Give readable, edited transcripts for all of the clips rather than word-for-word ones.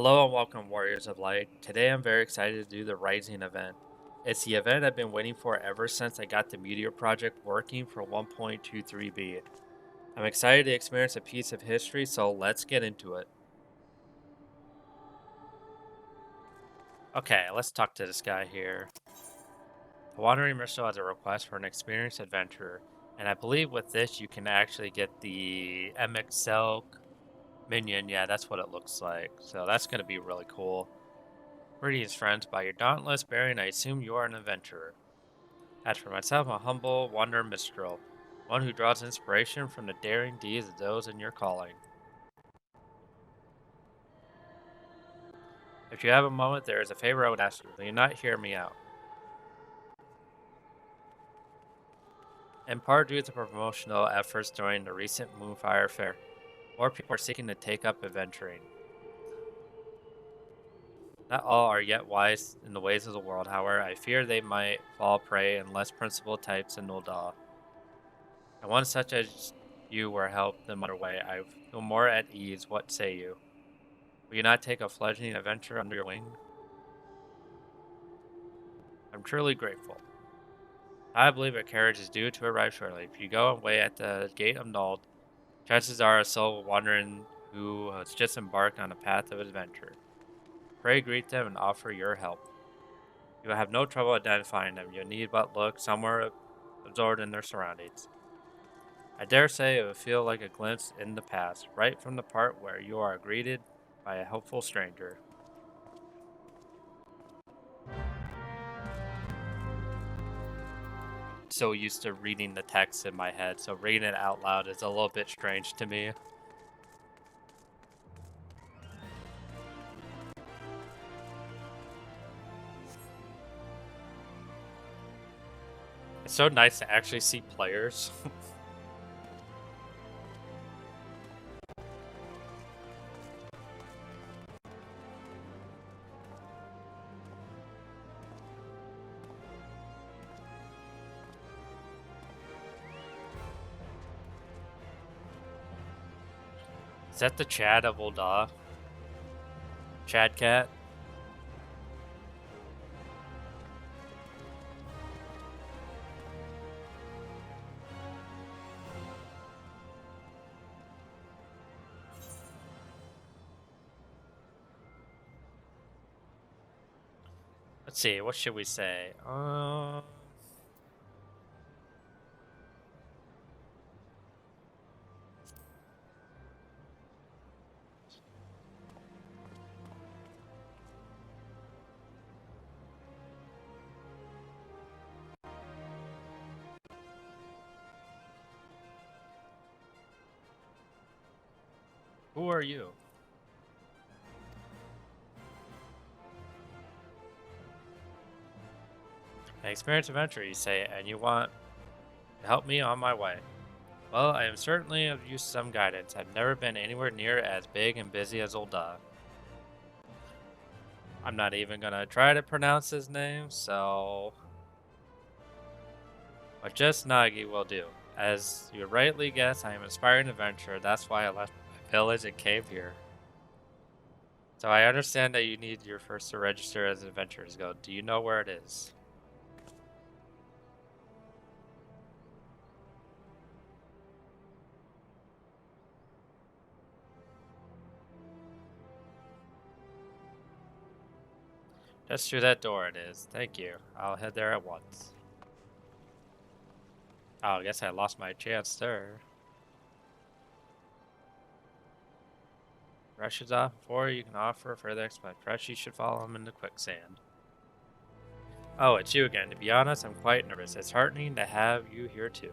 Hello and welcome, Warriors of Light. Today I'm very excited to do the Rising event. It's the event I've been waiting for ever since I got the Meteor project working for 1.23b. I'm excited to experience a piece of history, so let's get into it. Okay, let's talk to this guy here. The Wandering Minstrel has a request for an experienced adventurer, and I believe with this you can actually get the MXL minion. Yeah, that's what it looks like. So that's going to be really cool. Greetings, friends. By your dauntless bearing, I assume you are an adventurer. As for myself, a humble wandering minstrel, one who draws inspiration from the daring deeds of those in your calling. If you have a moment, there is a favor I would ask you. Will you not hear me out? In part due to promotional efforts during the recent Moonfire Fair, more people are seeking to take up adventuring. Not all are yet wise in the ways of the world, however, I fear they might fall prey in less principled types in Nuldahl. And one such as you were helped in another way, I feel more at ease. What say you? Will you not take a fledgling adventurer under your wing? I'm truly grateful. I believe a carriage is due to arrive shortly. If you go and wait at the gate of Nuld, chances are a soul wandering who has just embarked on a path of adventure. Pray greet them and offer your help. You will have no trouble identifying them. You need but look somewhere absorbed in their surroundings. I dare say it will feel like a glimpse in the past, right from the part where you are greeted by a helpful stranger. So used to reading the text in my head, so reading it out loud is a little bit strange to me. It's so nice to actually see players. Is that the Chad of Ul'dah? Chad Cat? Let's see, what should we say? Who are you? An experienced adventurer, you say, and you want to help me on my way. Well, I am certainly of use to some guidance. I've never been anywhere near as big and busy as Ul'dah. I'm not even gonna try to pronounce his name, so... But just Nagi will do. As you rightly guess, I am an aspiring adventurer. That's why I left my village and came here. So I understand that you need your first to register as an Adventurer's Guild. Do you know where it is? Just through that door it is. Thank you. I'll head there at once. Oh, I guess I lost my chance there. Rushes off before you can offer further explanation. Perhaps you should follow him into quicksand. Oh, it's you again. To be honest, I'm quite nervous. It's heartening to have you here too.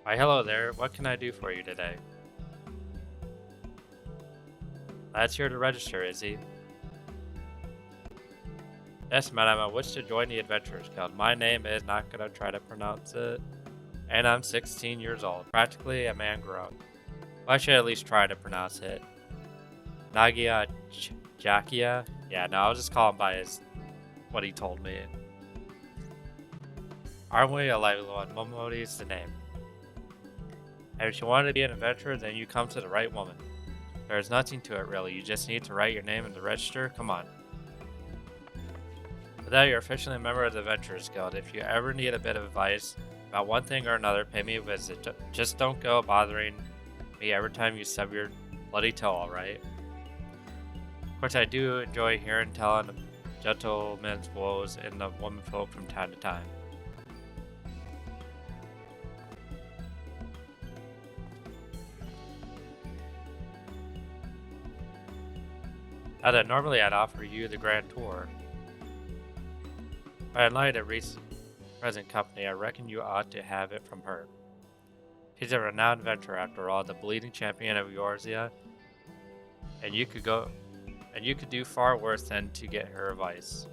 Why, hello there. What can I do for you today? Lad's here to register, is he? Yes, madam, I wish to join the Adventurers Guild. My name is not gonna try to pronounce it. And I'm 16 years old. Practically a man grown. Well, I should at least try to pronounce it. Nagia Jakia? Yeah, no, I'll just call him by what he told me. Aren't we a lively one? Momodi's the name. And if you want to be an adventurer, then you come to the right woman. There's nothing to it really, you just need to write your name in the register, come on. With that, you're officially a member of the Adventurers Guild. If you ever need a bit of advice about one thing or another, pay me a visit. Just don't go bothering me every time you stub your bloody toe, alright? Of course, I do enjoy hearing telling of gentlemen's woes in the womenfolk from time to time. Now that normally I'd offer you the grand tour, but in light of Reese's present company, I reckon you ought to have it from her. She's a renowned adventurer after all, the bleeding champion of Yoshida, and you could do far worse than to get her advice.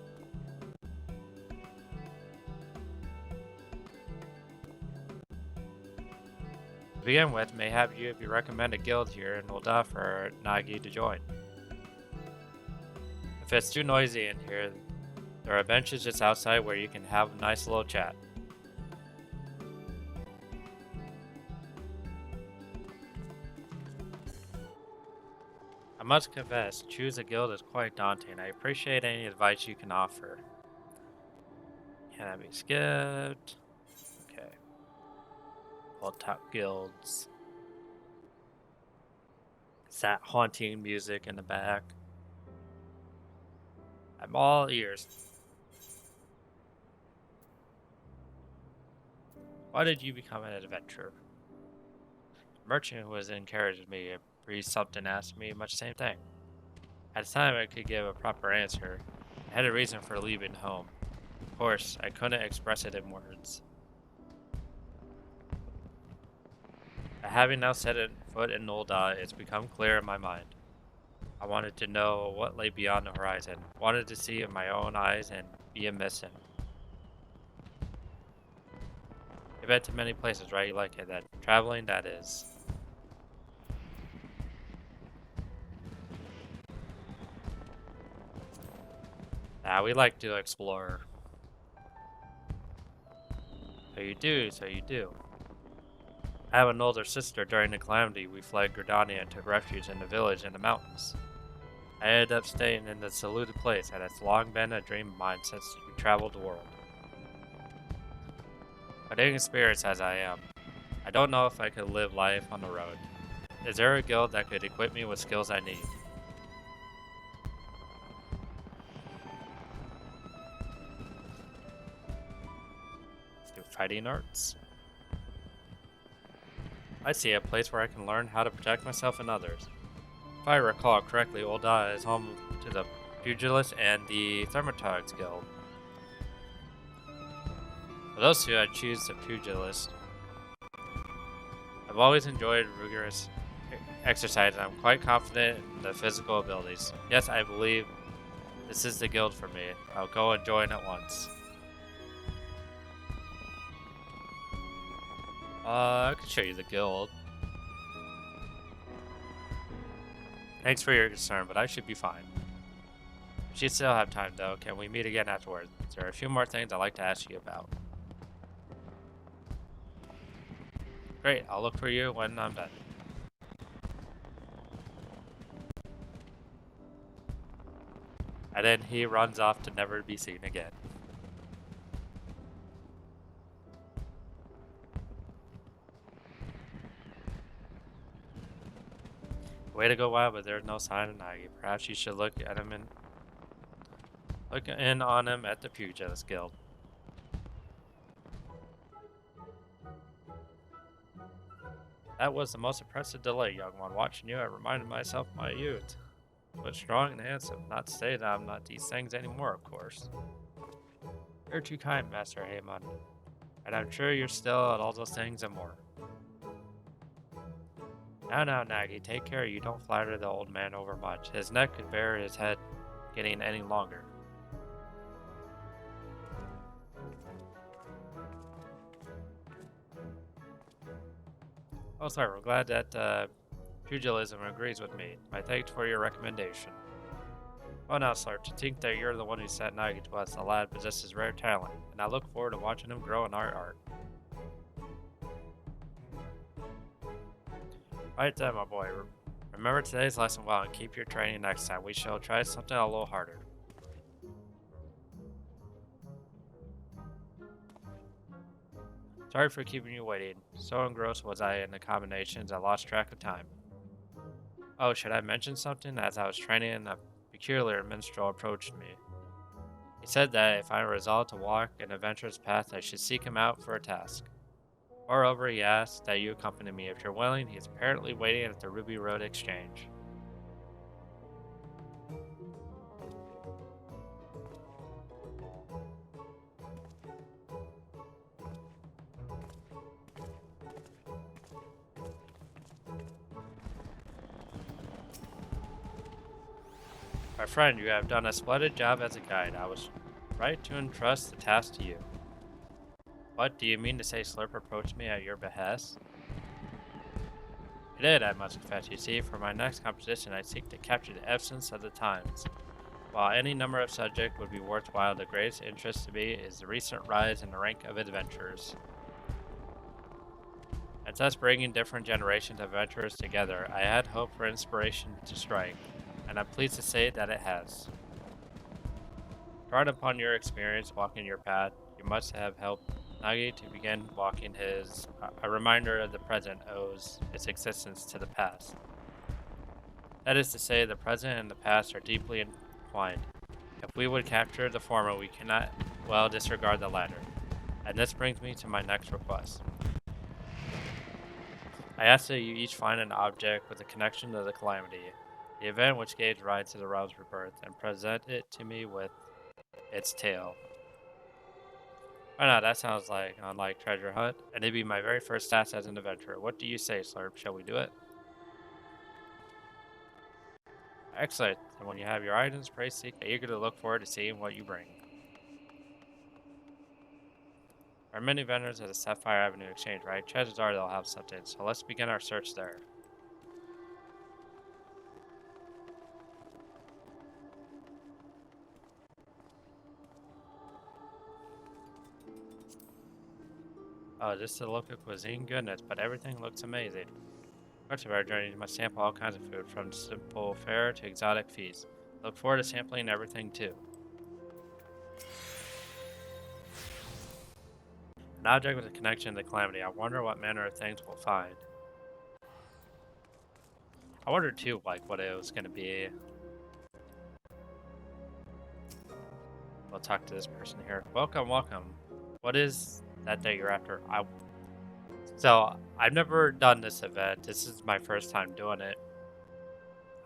To begin with, mayhap you recommend a guild here in Ulda for Nagi to join. If it's too noisy in here, there are benches just outside where you can have a nice little chat. I must confess, choose a guild is quite daunting. I appreciate any advice you can offer. Can I be skipped? Okay. All top guilds. It's that haunting music in the back. I'm all ears. Why did you become an adventurer? The merchant who was in carriage with me breathed something asked me much the same thing. At the time I could give a proper answer. I had a reason for leaving home. Of course, I couldn't express it in words. But having now set foot in Nolda, it's become clear in my mind. I wanted to know what lay beyond the horizon. Wanted to see with my own eyes and be a missing. You've been to many places, right? You like it, that traveling, that is. We like to explore. So you do, so you do. I have an older sister. During the calamity, we fled Gridania and took refuge in the village in the mountains. I ended up staying in the saluted place, and it's long been a dream of mine since we traveled the world. But inexperienced as I am, I don't know if I could live life on the road. Is there a guild that could equip me with skills I need? Let's do fighting arts. I see a place where I can learn how to protect myself and others. If I recall correctly, Ulda is home to the Pugilist and the Thermatogs Guild. For those two, I'd choose the Pugilist. I've always enjoyed rigorous exercise and I'm quite confident in the physical abilities. Yes, I believe this is the guild for me. I'll go and join at once. I can show you the guild. Thanks for your concern, but I should be fine. We still have time though. Can we meet again afterwards? There are a few more things I'd like to ask you about. Great, I'll look for you when I'm done. And then he runs off to never be seen again. Way to go, wild, but there's no sign of Nagi. Perhaps you should look in on him at the Pugilist Guild. That was the most impressive delay, young one. Watching you, I reminded myself of my youth. But strong and handsome. Not to say that I'm not these things anymore, of course. You're too kind, Master Haemon. And I'm sure you're still at all those things and more. Now, Nagi, take care you don't flatter the old man overmuch. His neck could bear his head getting any longer. Oh, sorry, we're glad that pugilism agrees with me. My thanks for your recommendation. Well now, sir, to think that you're the one who sent Nagi to us, the lad possesses rare talent, and I look forward to watching him grow in our art. Right then, my boy. Remember today's lesson well and keep your training next time. We shall try something a little harder. Sorry for keeping you waiting. So engrossed was I in the combinations, I lost track of time. Oh, should I mention something? As I was training, a peculiar minstrel approached me. He said that if I resolved to walk an adventurous path, I should seek him out for a task. Moreover, he asked that you accompany me. If you're willing, he is apparently waiting at the Ruby Road Exchange. My friend, you have done a splendid job as a guide. I was right to entrust the task to you. What, do you mean to say Slurp approached me at your behest? It did, I must confess. You see, for my next composition, I seek to capture the essence of the times. While any number of subjects would be worthwhile, the greatest interest to me is the recent rise in the rank of adventurers. And thus bringing different generations of adventurers together, I had hoped for inspiration to strike, and I'm pleased to say that it has. Drawing upon your experience walking your path, you must have helped Nagi to begin walking his. A reminder of the present owes its existence to the past. That is to say, the present and the past are deeply entwined. If we would capture the former, we cannot well disregard the latter. And this brings me to my next request. I ask that you each find an object with a connection to the calamity, the event which gave rise to the realm's rebirth, and present it to me with its tale. Why not? That sounds like unlike treasure hunt, and it'd be my very first task as an adventurer. What do you say, Slurp? Shall we do it? Excellent. And when you have your items, pray seek. I'm eager to look forward to seeing what you bring. There are many vendors at the Sapphire Avenue Exchange, right? Chances are they'll have something, so let's begin our search there. Oh, this is the local cuisine? Goodness, but everything looks amazing. Parts of our journey must sample all kinds of food, from simple fare to exotic feasts. Look forward to sampling everything too. An object with a connection to calamity. I wonder what manner of things we'll find. I wonder too, like, what it was gonna be. We'll talk to this person here. Welcome, welcome. What is that you're after? So, I've never done this event. This is my first time doing it.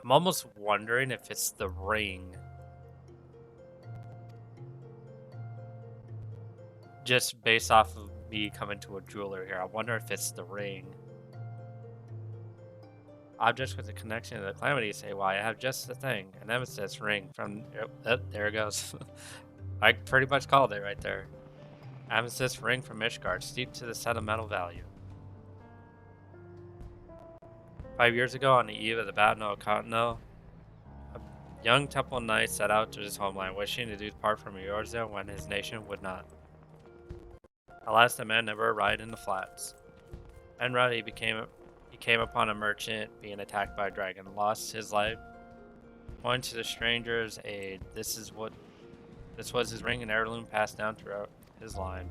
I'm almost wondering if it's the ring. Just based off of me coming to a jeweler here, I wonder if it's the ring. Objects with a connection to the calamity say, well, I have just the thing. An nemesis ring from... there it goes. I pretty much called it right there. Amethyst ring from Ishgard, steeped to the sentimental value. 5 years ago, on the eve of the Battle of Contino, a young temple knight set out to his homeland, wishing to depart from Eorzea when his nation would not. Alas, the man never arrived in the flats. En route, he came upon a merchant being attacked by a dragon, lost his life, pointed to the stranger's aid. This was his ring and heirloom passed down throughout his line.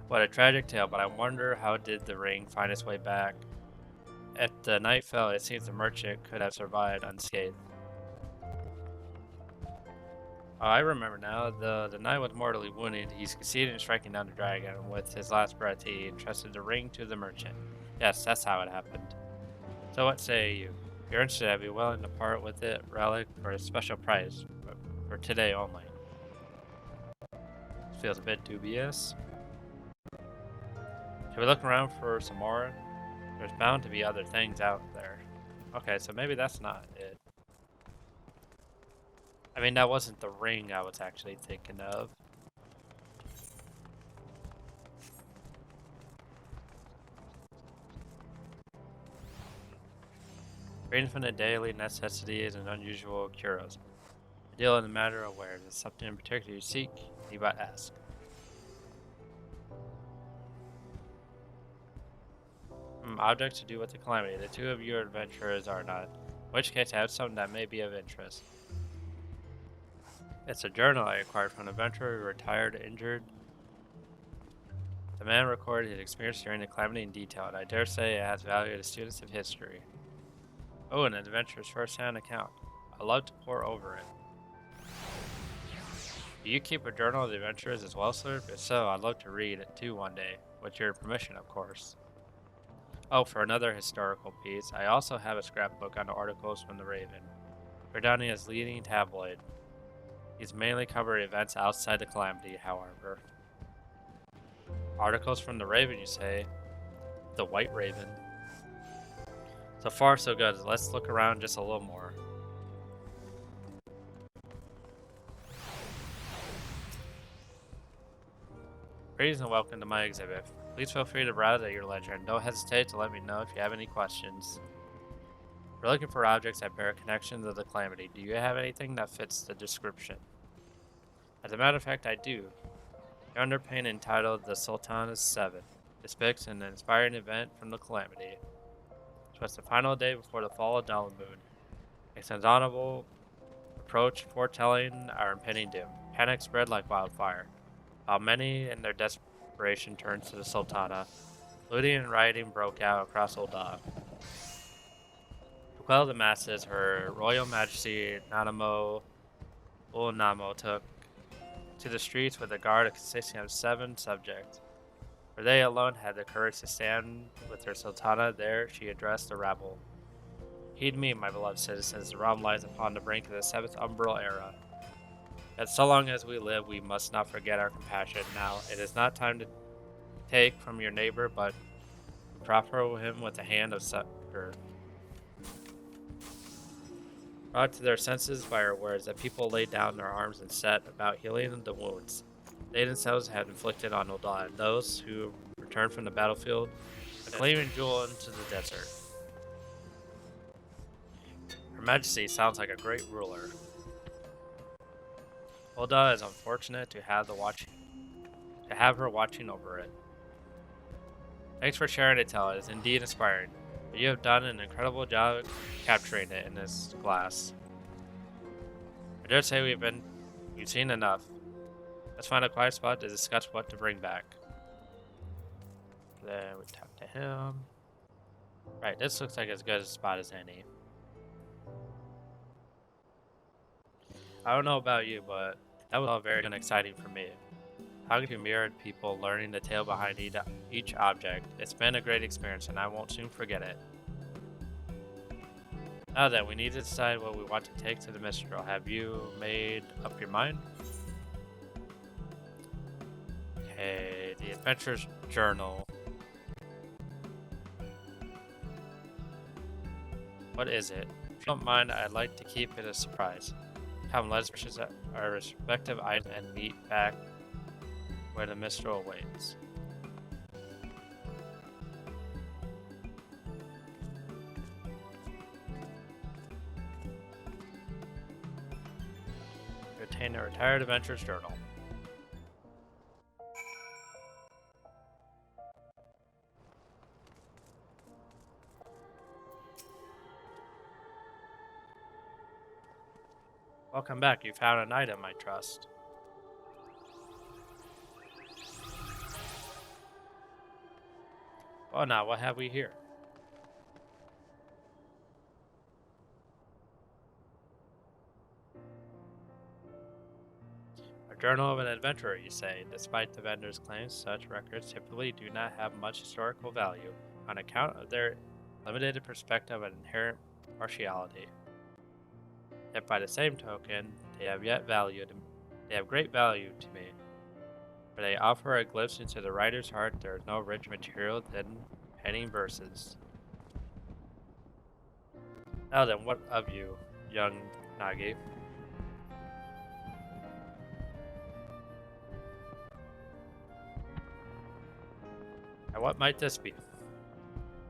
What a tragic tale, but I wonder how did the ring find its way back? At the night fell, it seems the merchant could have survived unscathed. Oh, I remember now. The knight was mortally wounded. He succeeded in striking down the dragon, and with his last breath, he entrusted the ring to the merchant. Yes, that's how it happened. So what say you? If you're interested, I'd be willing to part with it, relic, for a special price, but for today only. This feels a bit dubious. Should we look around for some more? There's bound to be other things out there. Okay, so maybe that's not it. I mean, that wasn't the ring I was actually thinking of. Freedom from the daily necessities and unusual curios. Ideal in the matter of where there's something in particular you seek, you but ask. Object to do with the calamity. The two of you adventurers are not. In which case, I have something that may be of interest. It's a journal I acquired from an adventurer who retired injured. The man recorded his experience during the calamity in detail, and I dare say it has value to students of history. Oh, an adventurer's first-hand account. I love to pore over it. Do you keep a journal of the adventurers as well, sir? If so, I'd love to read it too one day, with your permission, of course. Oh, for another historical piece, I also have a scrapbook on articles from the Raven, Britannia's leading tabloid. These mainly cover events outside the calamity, however. Articles from the Raven, you say? The White Raven. So far, so good. Let's look around just a little more. Greetings and welcome to my exhibit. Please feel free to browse at your leisure and don't hesitate to let me know if you have any questions. We're looking for objects that bear connections to the calamity. Do you have anything that fits the description? As a matter of fact, I do. The underpaint entitled The Sultana's Seven depicts an inspiring event from the calamity. It was the final day before the fall of the moon. It's an honorable approach foretelling our impending doom. Panic spread like wildfire, while many in their desperation turned to the Sultana. Looting and rioting broke out across Ul'dah. To quell the masses, Her Royal Majesty Nanamo Ulnamo took to the streets with a guard consisting of 7 subjects. For they alone had the courage to stand with their Sultana. There she addressed the rabble. Heed me, my beloved citizens, the realm lies upon the brink of the 7th umbral era. Yet so long as we live, we must not forget our compassion. Now, it is not time to take from your neighbor, but proffer him with a hand of succor. Brought to their senses by our words, the people laid down their arms and set about healing the wounds they themselves had inflicted on Ul'dah, and those who returned from the battlefield, a gleaming jewel into the desert. Her Majesty sounds like a great ruler. Ul'dah is unfortunate to have her watching over it. Thanks for sharing it, Tell. It is indeed inspiring. But you have done an incredible job capturing it in this glass. I dare say we've seen enough. Let's find a quiet spot to discuss what to bring back. Then we talk to him. Right, this looks like as good a spot as any. I don't know about you, but that was all very exciting for me. Talking to mirrored people, learning the tale behind each object. It's been a great experience and I won't soon forget it. Now then, we need to decide what we want to take to the Mistral. Have you made up your mind? Okay, the Adventurer's Journal. What is it? If you don't mind, I'd like to keep it a surprise. Come, let's purchase our respective items and meet back where the Mistral awaits. Retain a retired adventurer's journal. Welcome back. You found an item, I trust. Well, now, what have we here? A journal of an adventurer, you say. Despite the vendor's claims, such records typically do not have much historical value on account of their limited perspective and inherent partiality. Yet by the same token, they have great value to me. For they offer a glimpse into the writer's heart. There is no rich material than penning verses. Now then, what of you, young Nagi? And what might this be?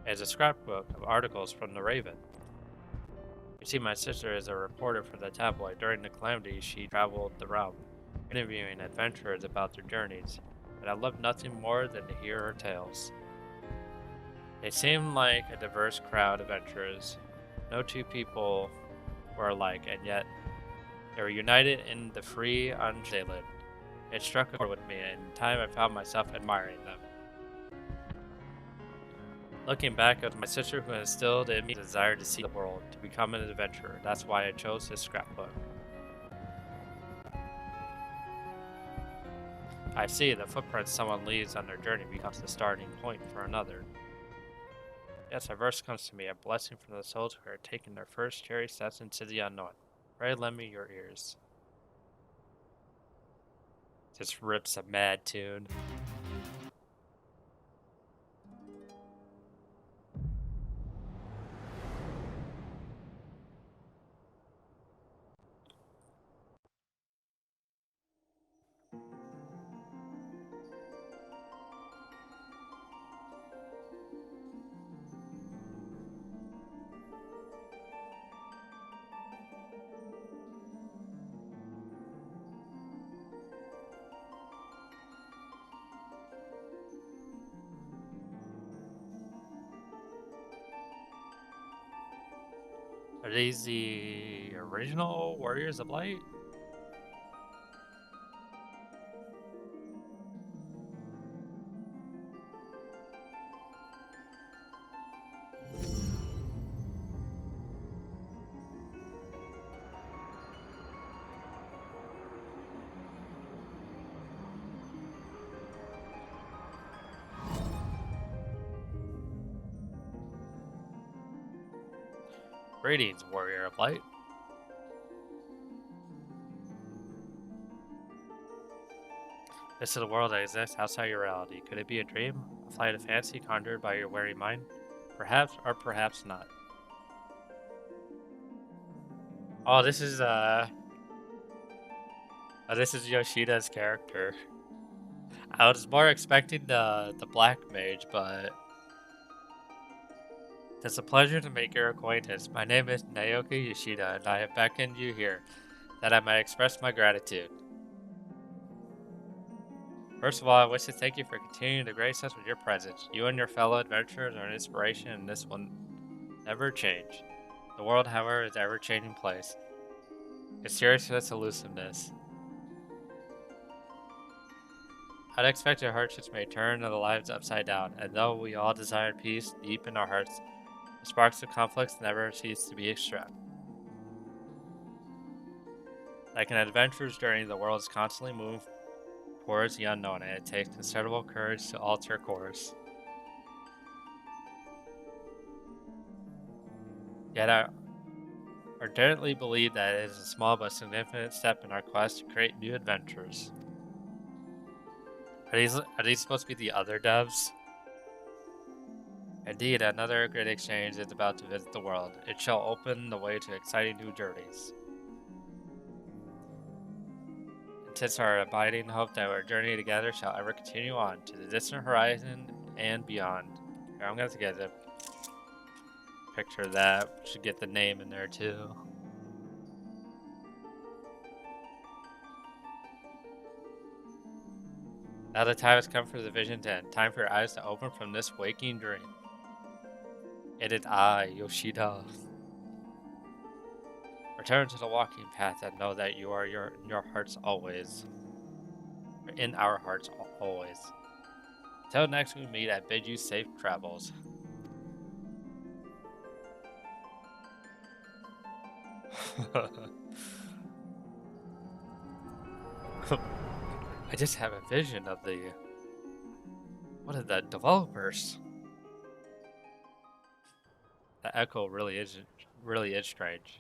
It is a scrapbook of articles from the Raven. You see, my sister is a reporter for the tabloid. During the calamity, she traveled the realm, interviewing adventurers about their journeys, and I loved nothing more than to hear her tales. They seemed like a diverse crowd of adventurers. No two people were alike, and yet they were united in the free, they lived. It struck a chord with me, and in time I found myself admiring them. Looking back, it was my sister who instilled in me the desire to see the world, to become an adventurer. That's why I chose this scrapbook. I see the footprints someone leaves on their journey becomes the starting point for another. Yes, a verse comes to me, a blessing from the souls who are taking their first cherry steps into the unknown. Pray lend me your ears. Just rips a mad tune. Are these the original Warriors of Light? Greetings, Warrior of Light. This is a world that exists outside your reality. Could it be a dream? A flight of fancy conjured by your weary mind? Perhaps or perhaps not. Oh, this is Yoshida's character. I was more expecting the black mage, but it's a pleasure to make your acquaintance. My name is Naoki Yoshida, and I have beckoned you here that I might express my gratitude. First of all, I wish to thank you for continuing to grace us with your presence. You and your fellow adventurers are an inspiration, and this will never change. The world, however, is an ever-changing place. Its seriousness, elusiveness. Unexpected hardships may turn the lives upside down, and though we all desire peace deep in our hearts, the sparks of conflicts never cease to be extracted. Like an adventurer's journey, the world is constantly moving towards the unknown, and it takes considerable courage to alter course. Yet I ardently believe that it is a small but significant step in our quest to create new adventures. Are these supposed to be the other devs? Indeed, another great exchange is about to visit the world. It shall open the way to exciting new journeys. And 'tis our abiding hope that our journey together shall ever continue on to the distant horizon and beyond. Here, I'm going to get a picture of that. Should get the name in there too. Now the time has come for the vision to end. Time for your eyes to open from this waking dream. It is I, Yoshida. Return to the walking path and know that you are in your hearts always. In our hearts always. Till next we meet, I bid you safe travels. I just have a vision of what are the developers? The echo really is strange.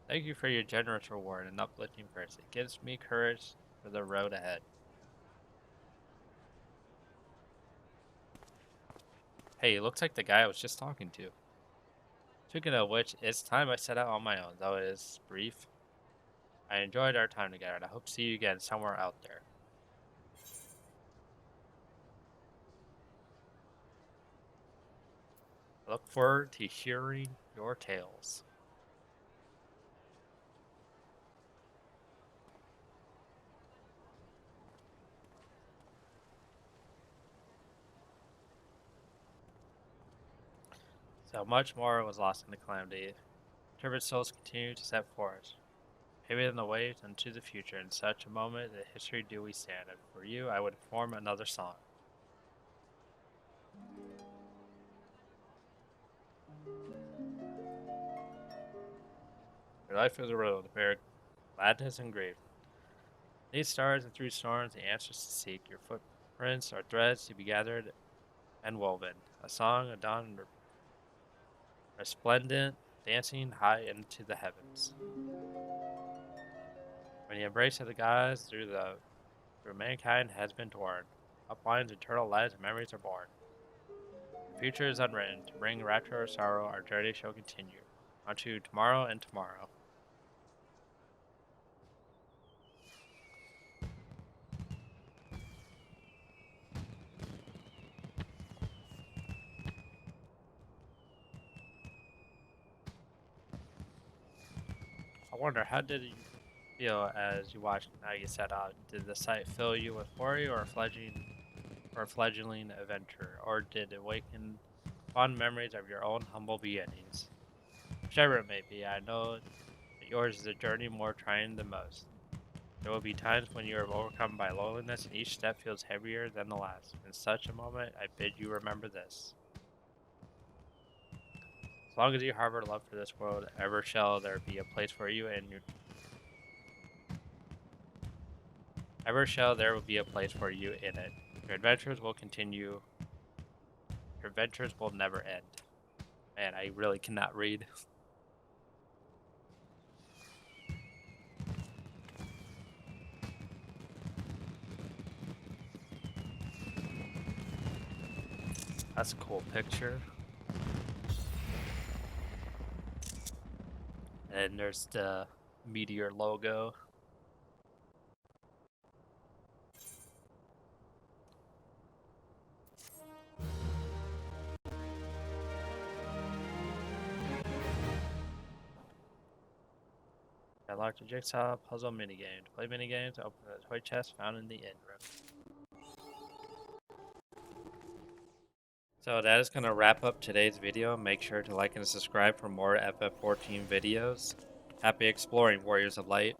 Thank you for your generous reward and uplifting words. It gives me courage for the road ahead. Hey, it looks like the guy I was just talking to. Speaking of which, it's time I set out on my own, though it is brief. I enjoyed our time together, and I hope to see you again somewhere out there. I look forward to hearing your tales. Though much more was lost in the calamity, turbid souls continued to set forth, paving the way into the future. In such a moment, in history do we stand, and for you I would form another song. Your life is a road, bear gladness and grief. These stars and through storms, the answers to seek. Your footprints are threads to be gathered and woven. A song, a dawn resplendent, dancing high into the heavens. When the embrace of the gods through mankind has been torn, up lines eternal lives and memories are born. The future is unwritten. To bring rapture or sorrow, our journey shall continue. Unto tomorrow and tomorrow. I wonder, how did you feel as you watched Nagi set out? Did the sight fill you with worry or a fledgling adventure, or did it awaken fond memories of your own humble beginnings? Whichever it may be, I know that yours is a journey more trying than most. There will be times when you are overcome by loneliness and each step feels heavier than the last. In such a moment, I bid you remember this. As long as you harbor love for this world, ever shall there be a place for you and ever shall there be a place for you in it. Your adventures will continue. Your adventures will never end. Man, I really cannot read. That's a cool picture. And there's the meteor logo. Unlock the jigsaw puzzle minigame. To play minigames, open the toy chest found in the inn room. So that is going to wrap up today's video. Make sure to like and subscribe for more FF14 videos. Happy exploring, Warriors of Light.